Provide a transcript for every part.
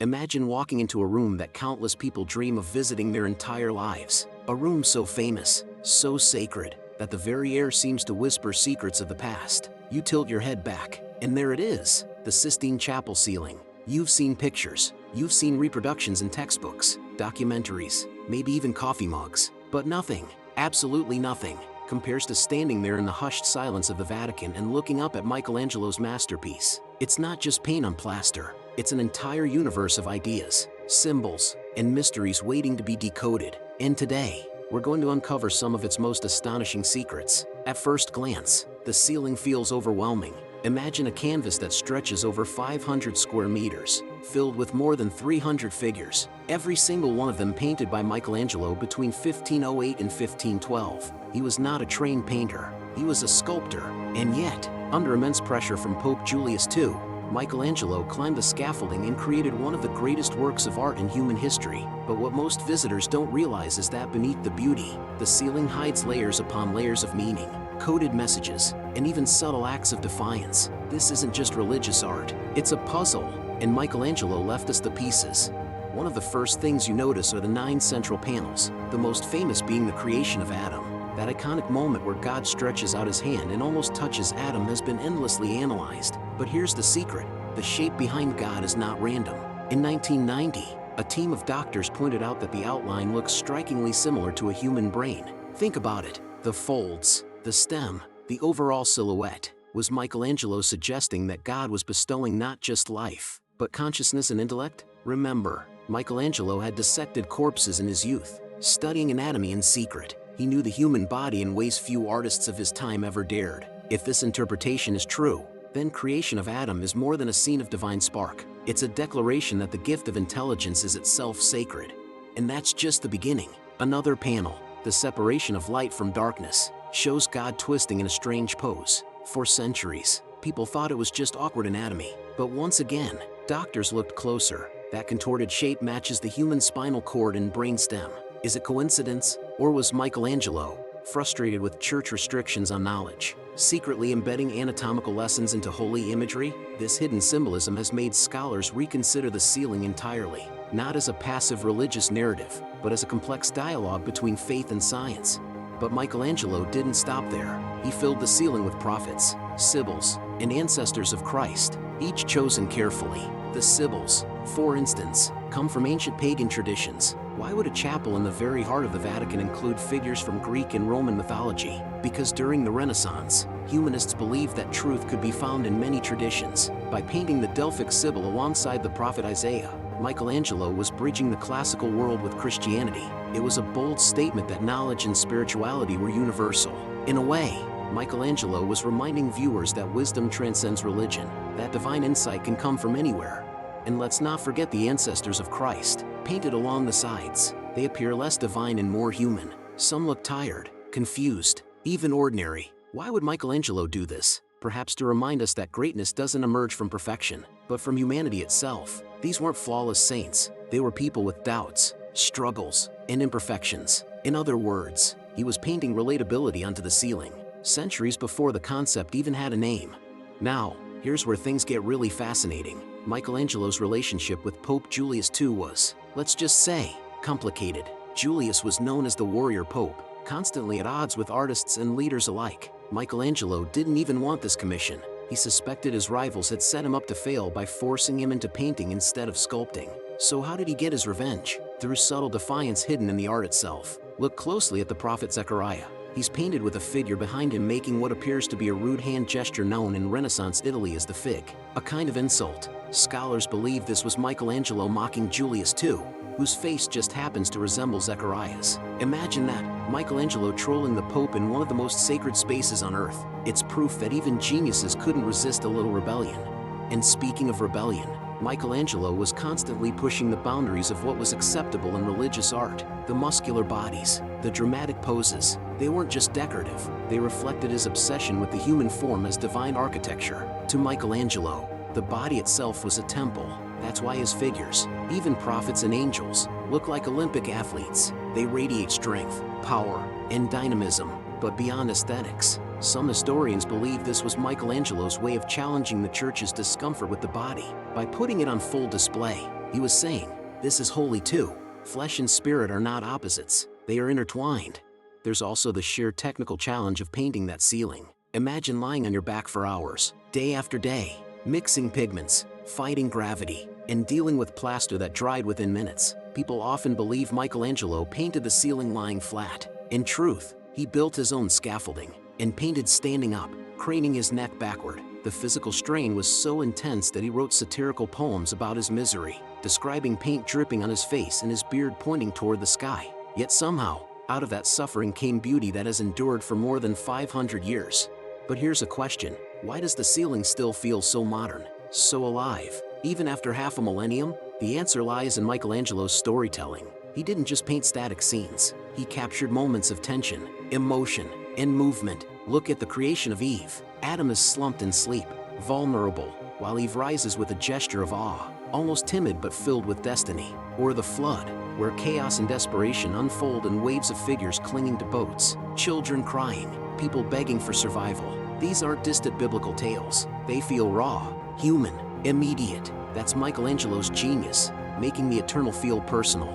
Imagine walking into a room that countless people dream of visiting their entire lives. A room so famous, so sacred, that the very air seems to whisper secrets of the past. You tilt your head back, and there it is, the Sistine Chapel ceiling. You've seen pictures, you've seen reproductions in textbooks, documentaries, maybe even coffee mugs, but nothing, absolutely nothing, compares to standing there in the hushed silence of the Vatican and looking up at Michelangelo's masterpiece. It's not just paint on plaster, it's an entire universe of ideas, symbols, and mysteries waiting to be decoded. And today, we're going to uncover some of its most astonishing secrets. At first glance, the ceiling feels overwhelming. Imagine a canvas that stretches over 500 square meters, filled with more than 300 figures, every single one of them painted by Michelangelo between 1508 and 1512. He was not a trained painter, he was a sculptor, and yet, under immense pressure from Pope Julius II, Michelangelo climbed the scaffolding and created one of the greatest works of art in human history. But what most visitors don't realize is that beneath the beauty, the ceiling hides layers upon layers of meaning, coded messages, and even subtle acts of defiance. This isn't just religious art, it's a puzzle, and Michelangelo left us the pieces. One of the first things you notice are the 9 central panels, the most famous being the creation of Adam. That iconic moment where God stretches out his hand and almost touches Adam has been endlessly analyzed. But here's the secret, the shape behind God is not random. In 1990, a team of doctors pointed out that the outline looks strikingly similar to a human brain. Think about it, the folds, the stem, the overall silhouette. Was Michelangelo suggesting that God was bestowing not just life, but consciousness and intellect? Remember, Michelangelo had dissected corpses in his youth, studying anatomy in secret. He knew the human body in ways few artists of his time ever dared. If this interpretation is true, then creation of Adam is more than a scene of divine spark. It's a declaration that the gift of intelligence is itself sacred. And that's just the beginning. Another panel, the separation of light from darkness, shows God twisting in a strange pose. For centuries, people thought it was just awkward anatomy. But once again, doctors looked closer. That contorted shape matches the human spinal cord and brain stem. Is it coincidence? Or was Michelangelo, frustrated with church restrictions on knowledge, secretly embedding anatomical lessons into holy imagery? This hidden symbolism has made scholars reconsider the ceiling entirely, not as a passive religious narrative, but as a complex dialogue between faith and science. But Michelangelo didn't stop there. He filled the ceiling with prophets, sibyls, and ancestors of Christ, each chosen carefully. The sibyls, for instance, come from ancient pagan traditions. Why would a chapel in the very heart of the Vatican include figures from Greek and Roman mythology? Because during the Renaissance, humanists believed that truth could be found in many traditions. By painting the Delphic Sibyl alongside the prophet Isaiah, Michelangelo was bridging the classical world with Christianity. It was a bold statement that knowledge and spirituality were universal. In a way, Michelangelo was reminding viewers that wisdom transcends religion, that divine insight can come from anywhere. And let's not forget the ancestors of Christ, painted along the sides. They appear less divine and more human. Some look tired, confused, even ordinary. Why would Michelangelo do this? Perhaps to remind us that greatness doesn't emerge from perfection, but from humanity itself. These weren't flawless saints, they were people with doubts, struggles, and imperfections. In other words, he was painting relatability onto the ceiling, centuries before the concept even had a name. Now, here's where things get really fascinating. Michelangelo's relationship with Pope Julius II was, let's just say, complicated. Julius was known as the warrior pope, constantly at odds with artists and leaders alike. Michelangelo didn't even want this commission. He suspected his rivals had set him up to fail by forcing him into painting instead of sculpting. So how did he get his revenge? Through subtle defiance hidden in the art itself. Look closely at the prophet Zechariah. He's painted with a figure behind him making what appears to be a rude hand gesture known in Renaissance Italy as the fig, a kind of insult. Scholars believe this was Michelangelo mocking Julius II, whose face just happens to resemble Zechariah's. Imagine that, Michelangelo trolling the Pope in one of the most sacred spaces on earth. It's proof that even geniuses couldn't resist a little rebellion. And speaking of rebellion, Michelangelo was constantly pushing the boundaries of what was acceptable in religious art. The muscular bodies, the dramatic poses, they weren't just decorative, they reflected his obsession with the human form as divine architecture. To Michelangelo, the body itself was a temple. That's why his figures, even prophets and angels, look like Olympic athletes. They radiate strength, power, and dynamism. But beyond aesthetics, some historians believe this was Michelangelo's way of challenging the church's discomfort with the body. By putting it on full display, He was saying, this is holy too. Flesh and spirit are not opposites, they are intertwined. There's also the sheer technical challenge of painting that ceiling. Imagine lying on your back for hours, day after day, mixing pigments, fighting gravity, and dealing with plaster that dried within minutes. People often believe Michelangelo painted the ceiling lying flat. In truth, he built his own scaffolding and painted standing up, craning his neck backward. The physical strain was so intense that he wrote satirical poems about his misery, describing paint dripping on his face and his beard pointing toward the sky. Yet somehow, out of that suffering came beauty that has endured for more than 500 years. But here's a question: why does the ceiling still feel so modern, so alive, even after half a millennium? The answer lies in Michelangelo's storytelling. He didn't just paint static scenes, he captured moments of tension, emotion, and movement. Look at the creation of Eve. Adam is slumped in sleep, vulnerable, while Eve rises with a gesture of awe, almost timid but filled with destiny. Or the flood, where chaos and desperation unfold in waves of figures clinging to boats, children crying, people begging for survival. These aren't distant biblical tales. They feel raw, human, immediate. That's Michelangelo's genius, making the eternal feel personal.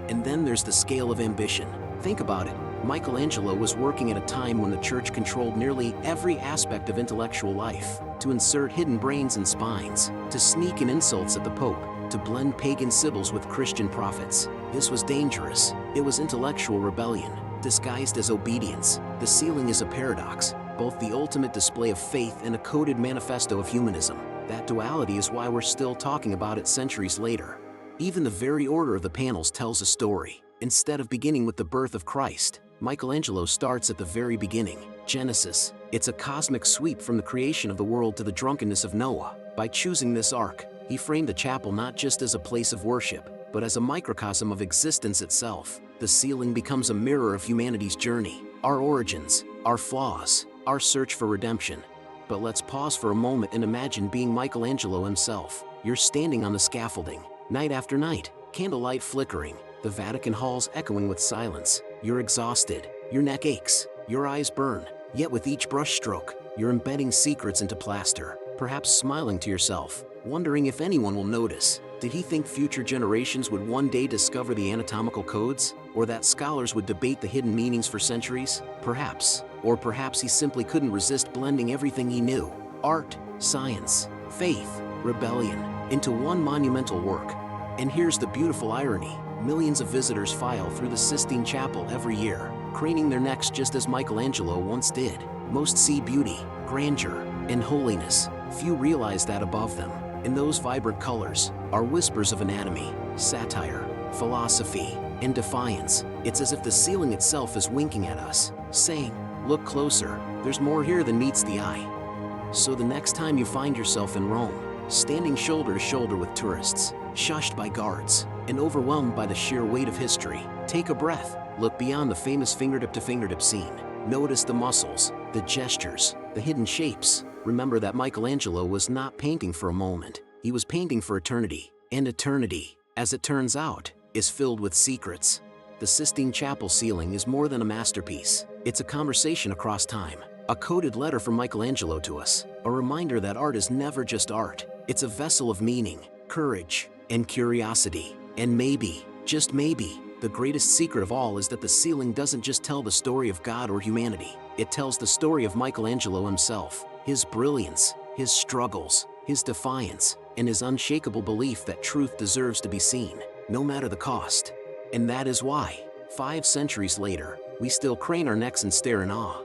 And then there's the scale of ambition. Think about it. Michelangelo was working at a time when the church controlled nearly every aspect of intellectual life. To insert hidden brains and spines, to sneak in insults at the Pope, to blend pagan sibyls with Christian prophets. This was dangerous. It was intellectual rebellion, disguised as obedience. The ceiling is a paradox, both the ultimate display of faith and a coded manifesto of humanism. That duality is why we're still talking about it centuries later. Even the very order of the panels tells a story. Instead of beginning with the birth of Christ, Michelangelo starts at the very beginning, Genesis. It's a cosmic sweep from the creation of the world to the drunkenness of Noah. By choosing this arc, he framed the chapel not just as a place of worship, but as a microcosm of existence itself. The ceiling becomes a mirror of humanity's journey, our origins, our flaws, our search for redemption. But let's pause for a moment and imagine being Michelangelo himself. You're standing on the scaffolding, night after night, candlelight flickering, the Vatican halls echoing with silence. You're exhausted, your neck aches, your eyes burn, yet with each brushstroke, you're embedding secrets into plaster, perhaps smiling to yourself, wondering if anyone will notice. Did he think future generations would one day discover the anatomical codes? Or that scholars would debate the hidden meanings for centuries? Perhaps. Or perhaps he simply couldn't resist blending everything he knew, art, science, faith, rebellion, into one monumental work. And here's the beautiful irony. Millions of visitors file through the Sistine Chapel every year, craning their necks just as Michelangelo once did. Most see beauty, grandeur, and holiness. Few realize that above them, in those vibrant colors, are whispers of anatomy, satire, philosophy, and defiance. It's as if the ceiling itself is winking at us, saying, look closer, there's more here than meets the eye. So the next time you find yourself in Rome, standing shoulder to shoulder with tourists, shushed by guards, and overwhelmed by the sheer weight of history, take a breath, look beyond the famous fingertip-to-fingertip scene. Notice the muscles, the gestures, the hidden shapes. Remember that Michelangelo was not painting for a moment, he was painting for eternity. And eternity, as it turns out, is filled with secrets. The Sistine Chapel ceiling is more than a masterpiece. It's a conversation across time, a coded letter from Michelangelo to us, a reminder that art is never just art. It's a vessel of meaning, courage, and curiosity. And maybe, just maybe, the greatest secret of all is that the ceiling doesn't just tell the story of God or humanity. It tells the story of Michelangelo himself, his brilliance, his struggles, his defiance, and his unshakable belief that truth deserves to be seen, no matter the cost. And that is why, 5 centuries later, we still crane our necks and stare in awe.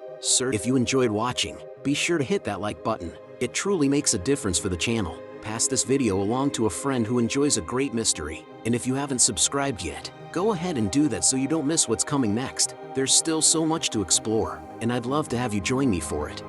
If you enjoyed watching, be sure to hit that like button. It truly makes a difference for the channel. Pass this video along to a friend who enjoys a great mystery. And if you haven't subscribed yet, go ahead and do that so you don't miss what's coming next. There's still so much to explore, and I'd love to have you join me for it.